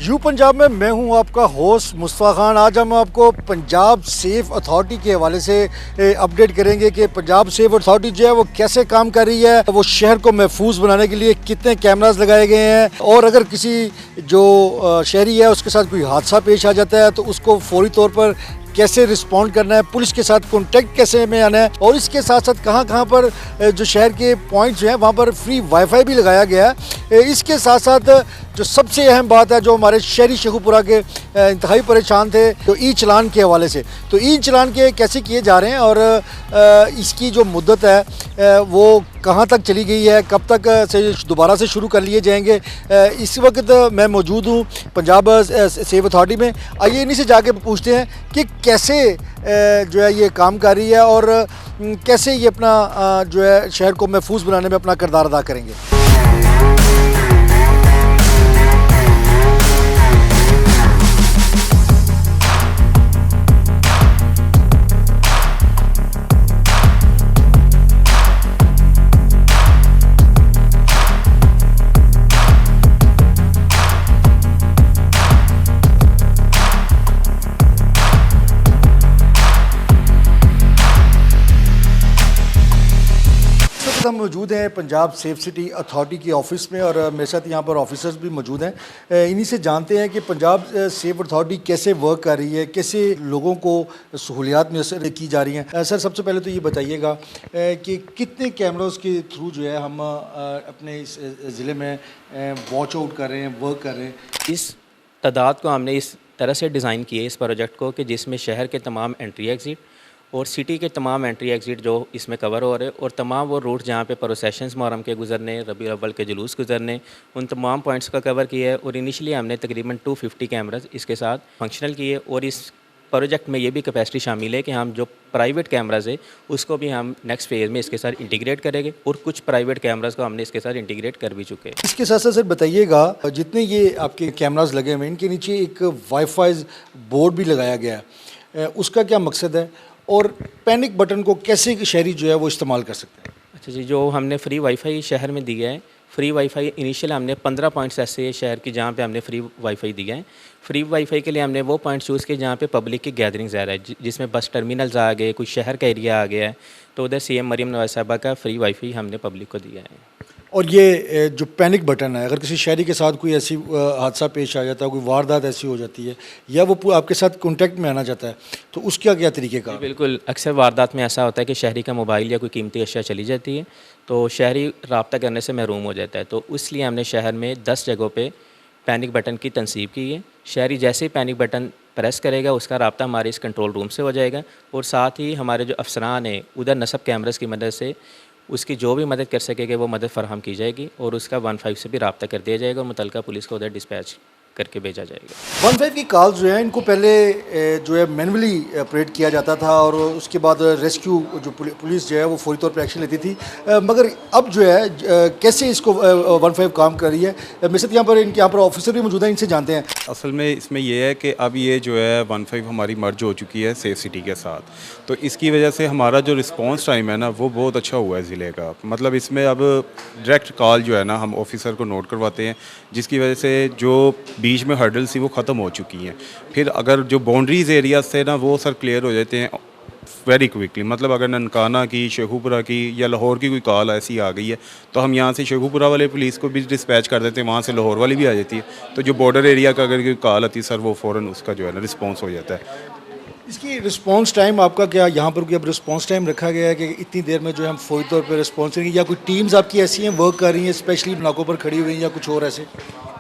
You Punjab में मैं हूं आपका होस्ट मुस्तफ़ा खान। आज हम आपको पंजाब सेफ अथॉरिटी के हवाले से अपडेट करेंगे कि पंजाब सेफ अथॉरिटी जो है वो कैसे काम कर रही है, वो शहर को महफूज बनाने के लिए कितने कैमरास लगाए गए हैं, और अगर किसी जो शहरी है उसके साथ कोई हादसा पेश आ जाता है तो उसको फौरी तौर पर कैसे रिस्पॉन्ड करना है, पुलिस के साथ कॉन्टेक्ट कैसे में आना है, और इसके साथ साथ कहाँ पर जो शहर के पॉइंट्स हैं वहाँ पर फ्री वाईफाई भी लगाया गया है। इसके साथ साथ जो सबसे अहम बात है, जो हमारे शहरी शेखुपुरा के इंतहाई परेशान थे तो ई चलान के हवाले से, तो ई चलान के कैसे किए जा रहे हैं और इसकी जो मुद्दत है वो कहाँ तक चली गई है, कब तक से दोबारा से शुरू कर लिए जाएंगे। इस वक्त मैं मौजूद हूँ पंजाब सेफ अथॉरिटी में। आइए इन्हीं से जाके पूछते हैं कि कैसे जो है ये काम कर रही है और कैसे ये अपना जो है शहर को महफूज बनाने में अपना किरदार अदा करेंगे। हम मौजूद हैं पंजाब सेफ सिटी अथॉरिटी के ऑफिस में और मेरे साथ यहाँ पर ऑफिसर्स भी मौजूद हैं। इन्हीं से जानते हैं कि पंजाब सेफ अथॉरिटी कैसे वर्क कर रही है, कैसे लोगों को सहूलियात मैसर की जा रही हैं। सर, सबसे पहले तो ये बताइएगा कि कितने कैमरों के थ्रू जो है हम अपने इस ज़िले में वॉच आउट कर रहे हैं, वर्क कर रहे हैं। इस तादाद को हमने इस तरह से डिज़ाइन किया इस प्रोजेक्ट को कि जिसमें शहर के तमाम एंट्री एग्ज़िट और सिटी के तमाम एंट्री एग्ज़िट जो इसमें कवर हो रहे, और तमाम वो रूट जहाँ पे प्रोसेशंस मुहर्रम के गुजरने, रबीउल अव्वल के जुलूस गुजरने, उन तमाम पॉइंट्स का कवर किया है। और इनिशियली हमने तकरीबन 250 कैमराज इसके साथ फंक्शनल किए, और इस प्रोजेक्ट में ये भी कैपेसिटी शामिल है कि हम जो प्राइवेट कैमराज है उसको भी हम नेक्स्ट फेज़ में इसके साथ इंटीग्रेट करेंगे, और कुछ प्राइवेट कैमराज को हमने इसके साथ इंटीग्रेट कर भी चुके हैं। इसके साथ साथ सर बताइएगा, जितने ये आपके कैमराज लगे हुए हैं इनके नीचे एक वाईफाई बोर्ड भी लगाया गया है, उसका क्या मकसद है और पैनिक बटन को कैसे शहरी जो है वो इस्तेमाल कर सकते हैं? अच्छा जी, जो हमने फ्री वाईफाई शहर में दिया है, फ्री वाईफाई इनिशियल हमने 15 पॉइंट्स ऐसे शहर की जहाँ पे हमने फ्री वाईफाई दिया है। फ्री वाईफाई के लिए हमने वो पॉइंट चूज़ किए जहाँ पे पब्लिक की गैदरिंग ज़्यादा है, जिसमें बस टर्मिनल्स आ गए, कुछ शहर का एरिया आ गया है, तो उधर सीएम मरियम नवाज़ साहबा का फ्री वाईफाई हमने पब्लिक को दिया है। और ये जो पैनिक बटन है, अगर किसी शहरी के साथ कोई ऐसी हादसा पेश आ जाता है, कोई वारदात ऐसी हो जाती है या वो आपके साथ कांटेक्ट में आना चाहता है, तो उसका क्या तरीके का? बिल्कुल, अक्सर वारदात में ऐसा होता है कि शहरी का मोबाइल या कोई कीमती अशिया चली जाती है, तो शहरी रब्ता करने से महरूम हो जाता है। तो इसलिए हमने शहर में 10 जगहों पे पैनिक बटन की तनसीब की है। शहरी जैसे ही पैनिक बटन प्रेस करेगा उसका रब्ता हमारे इस कंट्रोल रूम से हो जाएगा, और साथ ही हमारे जो अफसरान हैं उधर नस्ब कैमरास की मदद से उसकी जो भी मदद कर सकेगा वो मदद फराहम की जाएगी, और उसका 15 से भी रब्ता कर दिया जाएगा और मुतलका पुलिस को उधर डिस्पैच करके भेजा जाएगा। 15 की कॉल जो है इनको पहले जो है मैनुअली ऑपरेट किया जाता था, और उसके बाद रेस्क्यू जो पुलिस जो है वो फौरी तौर पर एक्शन लेती थी, मगर अब जो है कैसे इसको 15 काम कर रही है। मेरे साथ यहाँ पर ऑफिसर भी मौजूद हैं, इनसे जानते हैं। असल में इसमें यह है कि अब ये जो है 15 हमारी मर्ज हो चुकी है सेफ सिटी के साथ, तो इसकी वजह से हमारा जो रिस्पांस टाइम है ना वो बहुत अच्छा हुआ है ज़िले का। मतलब इसमें अब डायरेक्ट कॉल जो है ना हम ऑफिसर को नोट करवाते हैं, जिसकी वजह से जो बीच में हर्डल्स थी वो ख़त्म हो चुकी हैं। फिर अगर जो बाउंड्रीज़ एरियाज थे ना वो सर क्लियर हो जाते हैं वेरी क्विकली। मतलब अगर ननकाना की, शेखुपुरा की या लाहौर की कोई कॉल ऐसी आ गई है तो हम यहाँ से शेखुपुरा वाले पुलिस को भी डिस्पैच कर देते हैं, वहाँ से लाहौर वाली भी आ जाती है। तो जो बॉर्डर एरिया का अगर कोई कॉल आती है सर वो फ़ौरन उसका जो है ना रिस्पॉन्स हो जाता है। इसकी रिस्पांस टाइम आपका क्या यहाँ पर कोई अब रिस्पांस टाइम रखा गया है कि इतनी देर में जो है हम फौरी तौर पर रिस्पॉन्स करेंगे, या कोई टीम्स आपकी ऐसी हैं वर्क कर रही हैं स्पेशली नाकों पर खड़ी हुई हैं या कुछ और ऐसे?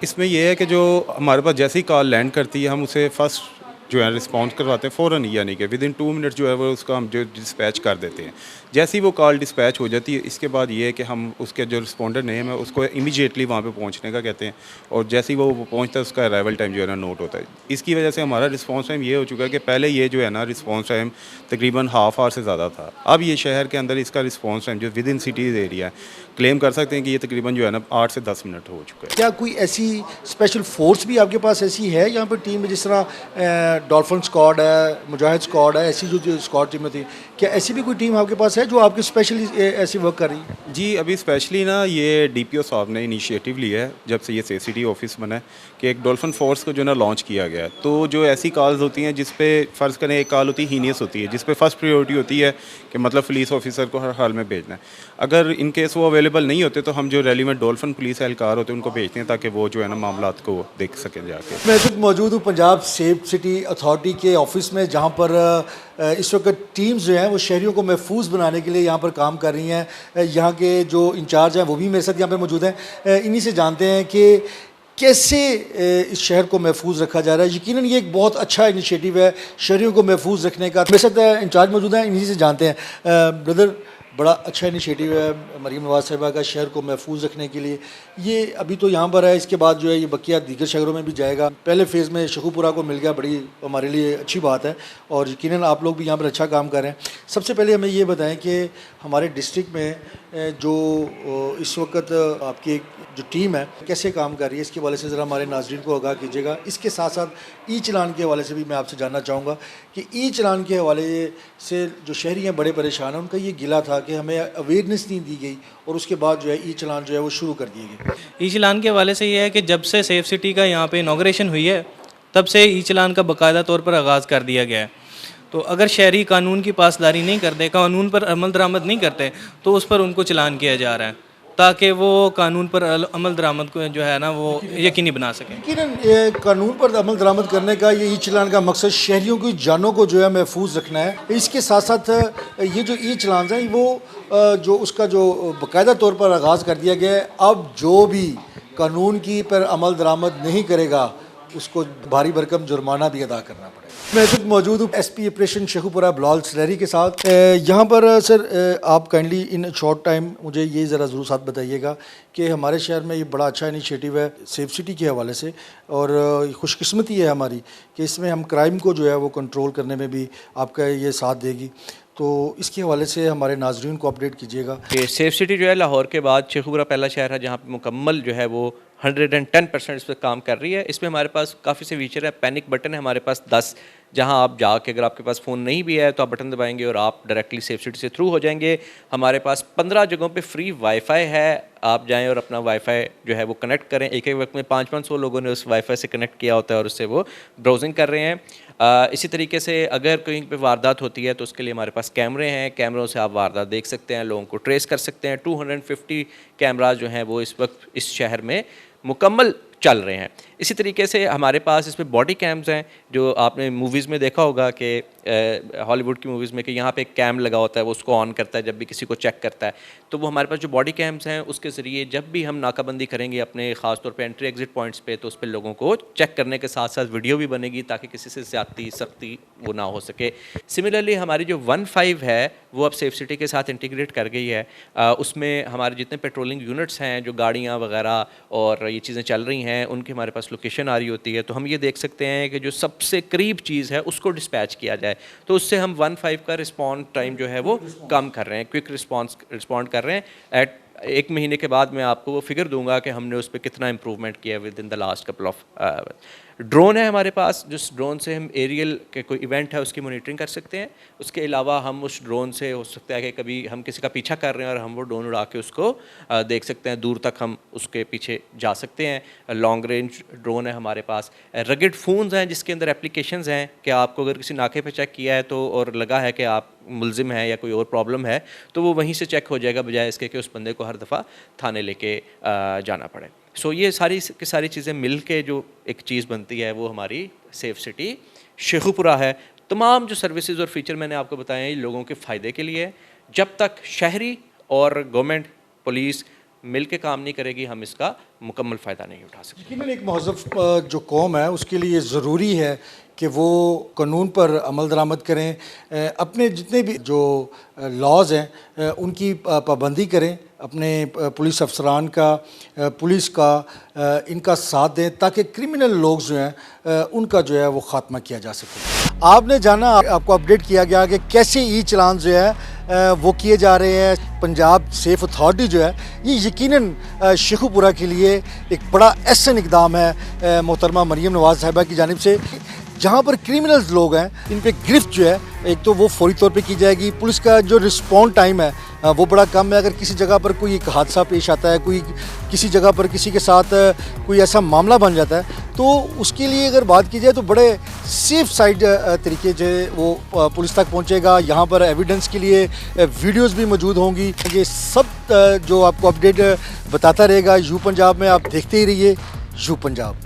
इसमें यह है कि जो हमारे पास जैसे ही कॉल लैंड करती है हम उसे फर्स्ट जो है रिस्पॉन्स करवाते हैं फ़ौरन, यानी कि विदिन 2 मिनट जो है वो उसका हम जो डिस्पैच कर देते हैं। जैसे ही वो कॉल डिस्पैच हो जाती है इसके बाद ये है कि हम उसके जो रिस्पॉन्डर नेम है उसको इमीडिएटली वहाँ पे पहुँचने का कहते हैं, और जैसे ही वो पहुँचता है उसका अराइवल टाइम जो है ना नोट होता है। इसकी वजह से हमारा रिस्पॉन्स टाइम ये हो चुका है कि पहले ये जो है ना रिस्पॉन्स टाइम तकरीबन हाफ आवर से ज़्यादा था, अब ये शहर के अंदर इसका रिस्पॉन्स टाइम जो विद इन सिटीज़ एरिया है क्लेम कर सकते हैं कि ये तकरीबन जो है ना 8 से 10 मिनट हो चुका है। क्या कोई ऐसी स्पेशल फोर्स भी आपके पास ऐसी है यहाँ पर टीम में, जिस तरह डॉल्फिन स्क्वाड है, मुजाहिद स्क्वाड है, ऐसी जो स्क्वाड टीमें थी, क्या ऐसी भी कोई टीम आपके पास है जो आपकी स्पेशली ऐसी वर्क कर रही है? जी, अभी स्पेशली ना ये डीपीओ साहब ने इनिशिएटिव लिया है जब से ये सेफ ऑफिस बना है कि एक डॉल्फिन फोर्स को जो ना लॉन्च किया गया है। तो जो ऐसी कॉल्स होती हैं जिस पे फ़र्ज़ करें एक कॉल होती है हीनियस होती है, जिस पे फर्स्ट प्रायोरिटी होती है कि मतलब पुलिस ऑफिसर को हर हाल में भेजना है। अगर इन केस वो अवेलेबल नहीं होते तो हम जो रेलिवेंट डॉल्फिन पुलिस एहलकार होते हैं उनको भेजते हैं ताकि वो जो है ना मामलात को देख सकें जाके। मैं इस वक्त मौजूद हूँ पंजाब सेफ सिटी अथॉरिटी के ऑफिस में, जहाँ पर इस वक्त टीम्स जो हैं वो शहरियों को महफूज बनाने के लिए यहाँ पर काम कर रही हैं। यहाँ के जो इंचार्ज हैं वो भी मेरे साथ यहाँ पर मौजूद हैं। इन्हीं से जानते हैं कि कैसे इस शहर को महफूज रखा जा रहा है। यकीनन ये एक बहुत अच्छा इनिशिएटिव है शहरियों को महफूज रखने का। मेरे साथ इंचार्ज मौजूद हैं, इन्हीं से जानते हैं। ब्रदर, बड़ा अच्छा इनिशिएटिव है मरीम नवाज़ साहिबा का शहर को महफूज रखने के लिए। ये अभी तो यहाँ पर है, इसके बाद जो है ये बकिया दीगर शहरों में भी जाएगा। पहले फ़ेज़ में शेखुपुरा को मिल गया, बड़ी हमारे लिए अच्छी बात है और यकीनन आप लोग भी यहाँ पर अच्छा काम कर रहे हैं। सबसे पहले हमें ये बताएं कि हमारे डिस्ट्रिक्ट में जो इस वक्त आपकी जो टीम है कैसे काम कर रही है, इसके हवाले से ज़रा हमारे नाज़रीन को आगाह कीजिएगा। इसके साथ साथ ई चलान के हवाले से भी मैं आपसे जानना चाहूँगा कि ई चलान के हवाले से जो शहरी हैं बड़े परेशान हैं, उनका ये गिला था कि हमें अवेयरनेस नहीं दी गई और उसके बाद जो है ई चलान जो है वो शुरू कर दिए गए। ई चलान के हवाले से ये है कि जब से सेफ सिटी का यहाँ पे इनाग्रेशन हुई है तब से ई चलान का बाकायदा तौर पर आगाज़ कर दिया गया है। तो अगर शहरी कानून की पासदारी नहीं करते, कानून पर अमल दरामद नहीं करते, तो उस पर उनको चलान किया जा रहा है ताकि वो कानून पर अमल दरामद को जो है ना वो यकीनी बना सकें। लेकिन कानून पर अमल दरामद करने का ये ई चलान का मकसद शहरियों की जानों को जो है महफूज रखना है। इसके साथ साथ ये जो ई चलान हैं वो जो उसका जो बाकायदा तौर पर आगाज़ कर दिया गया है। अब जो भी कानून की पर अमल दरामद नहीं करेगा उसको भारी भरकम जुर्माना भी अदा करना पड़ेगा। मैं इस वक्त मौजूद हूँ एसपी ऑपरेशन शेखुपुरा बिलाल सरेरी के साथ। यहाँ पर सर आप काइंडली इन शॉर्ट टाइम मुझे ये ज़रा ज़रूर साथ बताइएगा कि हमारे शहर में ये बड़ा अच्छा इनिशिएटिव है सेफ सिटी के हवाले से और खुशकिस्मती है हमारी कि इसमें हम क्राइम को जो है वो कंट्रोल करने में भी आपका ये साथ देगी। तो इसके हवाले से हमारे नाजरीन को अपडेट कीजिएगा। सेफ सिटी जो है लाहौर के बाद शेखुपुरा पहला शहर है जहाँ पे मुकम्मल जो है वो 110% इस पर काम कर रही है। इसमें हमारे पास काफ़ी से फीचर है। पैनिक बटन है हमारे पास 10, जहां आप जाके अगर आपके पास फ़ोन नहीं भी है तो आप बटन दबाएंगे और आप डायरेक्टली सेफ सिटी से थ्रू हो जाएंगे। हमारे पास 15 जगहों पे फ्री वाईफाई है, आप जाएं और अपना वाईफाई जो है वो कनेक्ट करें। एक एक वक्त में 500-500 लोगों ने उस वाईफाई से कनेक्ट किया होता है और उससे वो ब्राउजिंग कर रहे हैं। इसी तरीके से अगर कहीं पे वारदात होती है तो उसके लिए हमारे पास कैमरे हैं, कैमरों से आप वारदात देख सकते हैं, लोगों को ट्रेस कर सकते हैं। 250 कैमराज जो हैं वो इस वक्त इस शहर में मुकम्मल चल रहे हैं। इसी तरीके से हमारे पास इसमें बॉडी कैम्स हैं जो आपने मूवीज़ में देखा होगा कि हॉलीवुड की मूवीज़ में कि यहाँ पे एक कैम लगा होता है, वो उसको ऑन करता है जब भी किसी को चेक करता है। तो वो हमारे पास जो बॉडी कैम्स हैं उसके ज़रिए जब भी हम नाकाबंदी करेंगे अपने ख़ास तौर पे एंट्री एग्जिट पॉइंट्स पे तो उस पर लोगों को चेक करने के साथ साथ वीडियो भी बनेगी ताकि किसी से ज़्यादती सख्ती वो ना हो सके। सिमिलरली हमारी जो 15 है वो अब सेफ सिटी के साथ इंटीग्रेट कर गई है। उसमें हमारे जितने पेट्रोलिंग यूनिट्स हैं, जो गाड़ियाँ वगैरह और ये चीज़ें चल रही हैं, उनकी हमारे पास लोकेशन आ रही होती है। तो हम ये देख सकते हैं कि जो सबसे करीब चीज़ है उसको डिस्पैच किया जाए, तो उससे हम 15 का रिस्पॉन्ड टाइम जो है वो कम कर रहे हैं, क्विक रिस्पॉन्ड कर रहे हैं। एट 1 महीने के बाद मैं आपको वो फिगर दूंगा कि हमने उस पर कितना इम्प्रूवमेंट किया with in the last couple of. Drone है हमारे पास, जिस ड्रोन से हम एरियल के कोई इवेंट है उसकी मॉनिटरिंग कर सकते हैं। उसके अलावा हम उस ड्रोन से हो सकता है कि कभी हम किसी का पीछा कर रहे हैं और हम वो ड्रोन उड़ा के उसको देख सकते हैं, दूर तक हम उसके पीछे जा सकते हैं। लॉन्ग रेंज ड्रोन है हमारे पास। रगेड फ़ोन्स हैं जिसके अंदर एप्लीकेशंस हैं कि आपको अगर किसी नाके पे चेक किया है तो और लगा है कि आप मुलजिम है या कोई और प्रॉब्लम है तो वो वहीं से चेक हो जाएगा, बजाय इसके कि उस बंदे को हर दफ़ा थाने लेके जाना पड़े। सो ये सारी की सारी चीज़ें मिल के जो एक चीज़ बनती है वो हमारी सेफ सिटी शेखुपुरा है। तमाम जो सर्विसेज और फीचर मैंने आपको बताए हैं ये लोगों के फ़ायदे के लिए। जब तक शहरी और गवर्नमेंट पुलिस मिल के काम नहीं करेगी हम इसका मुकम्मल फ़ायदा नहीं उठा सकते। लेकिन एक महज़ब जो कौम है उसके लिए ज़रूरी है कि वो कानून पर अमल दरामद करें, अपने जितने भी जो लॉज हैं उनकी पाबंदी करें, अपने पुलिस अफसरान का, पुलिस का, इनका साथ दें ताकि क्रिमिनल लोग जो हैं उनका जो है वो ख़ात्मा किया जा सके। आपने जाना, आपको अपडेट किया गया कि कैसे ई चलान जो है वो किए जा रहे हैं। पंजाब सेफ अथॉरिटी जो है ये यकीनन शेखुपुरा के लिए एक बड़ा अहसन इकदाम है मोहतरमा मरीम नवाज़ साहिबा की जानिब से। जहाँ पर क्रिमिनल्स लोग हैं इन पे गिरफ्त जो है एक तो वो फौरी तौर पे की जाएगी। पुलिस का जो रिस्पॉन्ड टाइम है वो बड़ा कम है। अगर किसी जगह पर कोई एक हादसा पेश आता है, कोई किसी जगह पर किसी के साथ कोई ऐसा मामला बन जाता है, तो उसके लिए अगर बात की जाए तो बड़े सेफ साइड तरीके से वो पुलिस तक पहुंचेगा। यहाँ पर एविडेंस के लिए वीडियोस भी मौजूद होंगी। ये सब जो आपको अपडेट बताता रहेगा यू पंजाब में। आप देखते ही रहिए यू पंजाब।